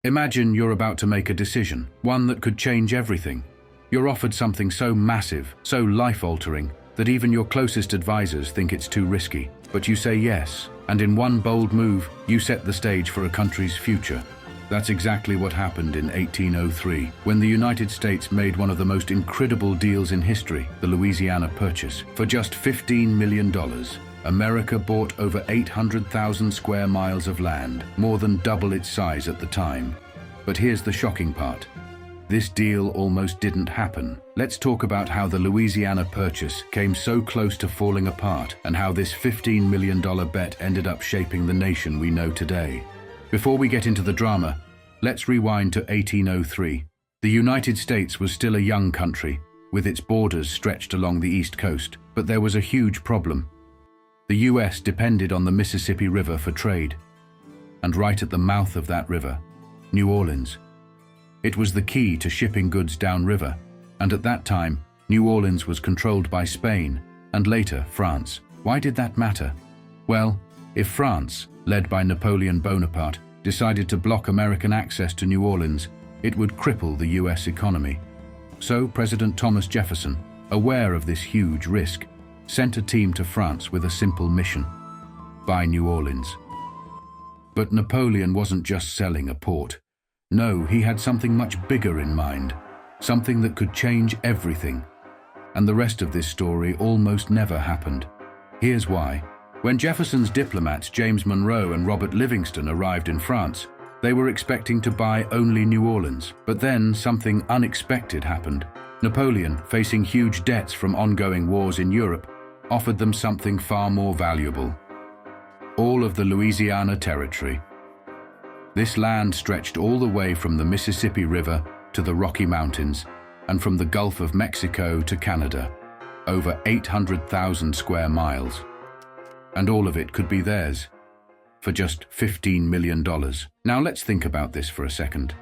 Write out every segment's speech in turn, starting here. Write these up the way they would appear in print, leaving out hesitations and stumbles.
Imagine you're about to make a decision, one that could change everything. You're offered something so massive, so life-altering, that even your closest advisors think it's too risky. But you say yes, and in one bold move, you set the stage for a country's future. That's exactly what happened in 1803, when the United States made one of the most incredible deals in history, the Louisiana Purchase. For just $15 million, America bought over 800,000 square miles of land, more than double its size at the time. But here's the shocking part. This deal almost didn't happen. Let's talk about how the Louisiana Purchase came so close to falling apart and how this $15 million bet ended up shaping the nation we know today. Before we get into the drama, let's rewind to 1803. The United States was still a young country, with its borders stretched along the East Coast, but there was a huge problem. The US depended on the Mississippi River for trade, and right at the mouth of that river, New Orleans. It was the key to shipping goods downriver, and at that time, New Orleans was controlled by Spain, and later France. Why did that matter? Well, if France, led by Napoleon Bonaparte, decided to block American access to New Orleans, it would cripple the US economy. So President Thomas Jefferson, aware of this huge risk, sent a team to France with a simple mission: buy New Orleans. But Napoleon wasn't just selling a port. No, he had something much bigger in mind, something that could change everything. And the rest of this story almost never happened. Here's why. When Jefferson's diplomats James Monroe and Robert Livingston arrived in France, they were expecting to buy only New Orleans. But then something unexpected happened. Napoleon, facing huge debts from ongoing wars in Europe, offered them something far more valuable: all of the Louisiana Territory. This land stretched all the way from the Mississippi River to the Rocky Mountains, and from the Gulf of Mexico to Canada, over 800,000 square miles. And all of it could be theirs, for just $15 million. Now let's think about this for a second.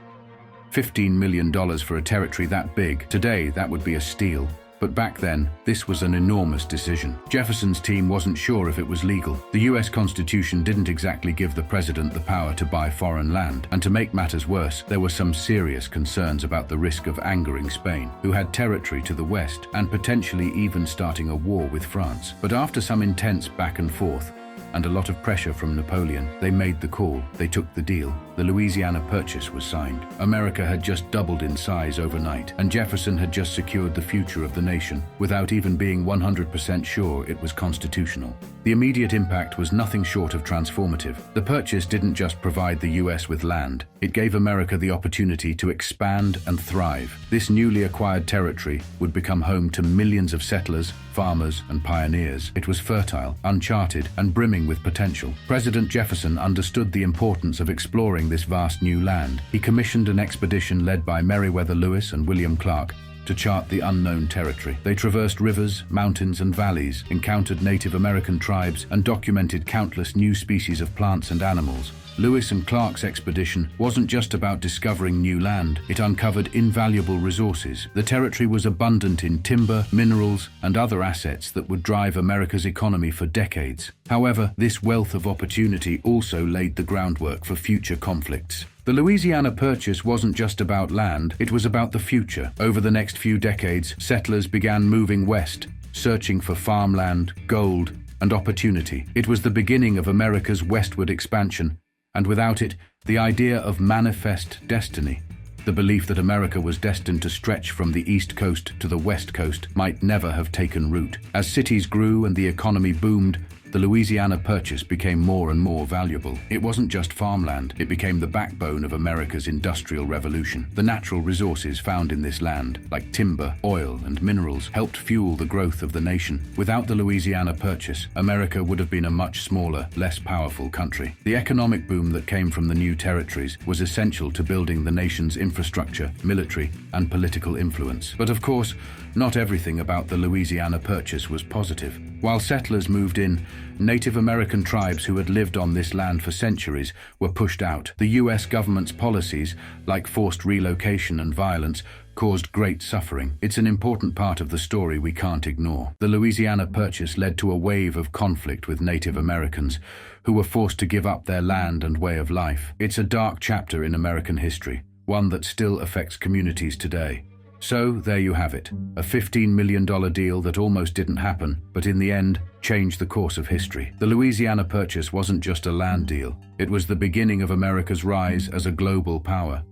$15 million for a territory that big. Today, that would be a steal. But back then, this was an enormous decision. Jefferson's team wasn't sure if it was legal. The US Constitution didn't exactly give the president the power to buy foreign land. And to make matters worse, there were some serious concerns about the risk of angering Spain, who had territory to the west, and potentially even starting a war with France. But after some intense back and forth, and a lot of pressure from Napoleon, they made the call. They took the deal. The Louisiana Purchase was signed. America had just doubled in size overnight, and Jefferson had just secured the future of the nation, without even being 100% sure it was constitutional. The immediate impact was nothing short of transformative. The purchase didn't just provide the US with land. It gave America the opportunity to expand and thrive. This newly acquired territory would become home to millions of settlers, farmers, and pioneers. It was fertile, uncharted, and brimming with potential. President Jefferson understood the importance of exploring this vast new land. He commissioned an expedition led by Meriwether Lewis and William Clark to chart the unknown territory. They traversed rivers, mountains, and valleys, encountered Native American tribes, and documented countless new species of plants and animals. Lewis and Clark's expedition wasn't just about discovering new land, it uncovered invaluable resources. The territory was abundant in timber, minerals, and other assets that would drive America's economy for decades. However, this wealth of opportunity also laid the groundwork for future conflicts. The Louisiana Purchase wasn't just about land, it was about the future. Over the next few decades, settlers began moving west, searching for farmland, gold, and opportunity. It was the beginning of America's westward expansion, and without it, the idea of manifest destiny, the belief that America was destined to stretch from the East Coast to the West Coast, might never have taken root. As cities grew and the economy boomed, the Louisiana Purchase became more and more valuable. It wasn't just farmland, it became the backbone of America's industrial revolution. The natural resources found in this land, like timber, oil, and minerals, helped fuel the growth of the nation. Without the Louisiana Purchase, America would have been a much smaller, less powerful country. The economic boom that came from the new territories was essential to building the nation's infrastructure, military, and political influence. But of course, not everything about the Louisiana Purchase was positive. While settlers moved in, Native American tribes who had lived on this land for centuries were pushed out. The US government's policies, like forced relocation and violence, caused great suffering. It's an important part of the story we can't ignore. The Louisiana Purchase led to a wave of conflict with Native Americans, who were forced to give up their land and way of life. It's a dark chapter in American history, one that still affects communities today. So, there you have it, a $15 million deal that almost didn't happen, but in the end, changed the course of history. The Louisiana Purchase wasn't just a land deal, it was the beginning of America's rise as a global power.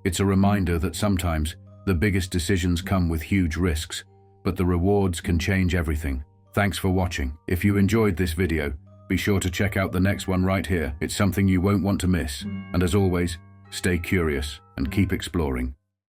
It's a reminder that sometimes, the biggest decisions come with huge risks, but the rewards can change everything. Thanks for watching. If you enjoyed this video, be sure to check out the next one right here. It's something you won't want to miss. And as always, stay curious and keep exploring.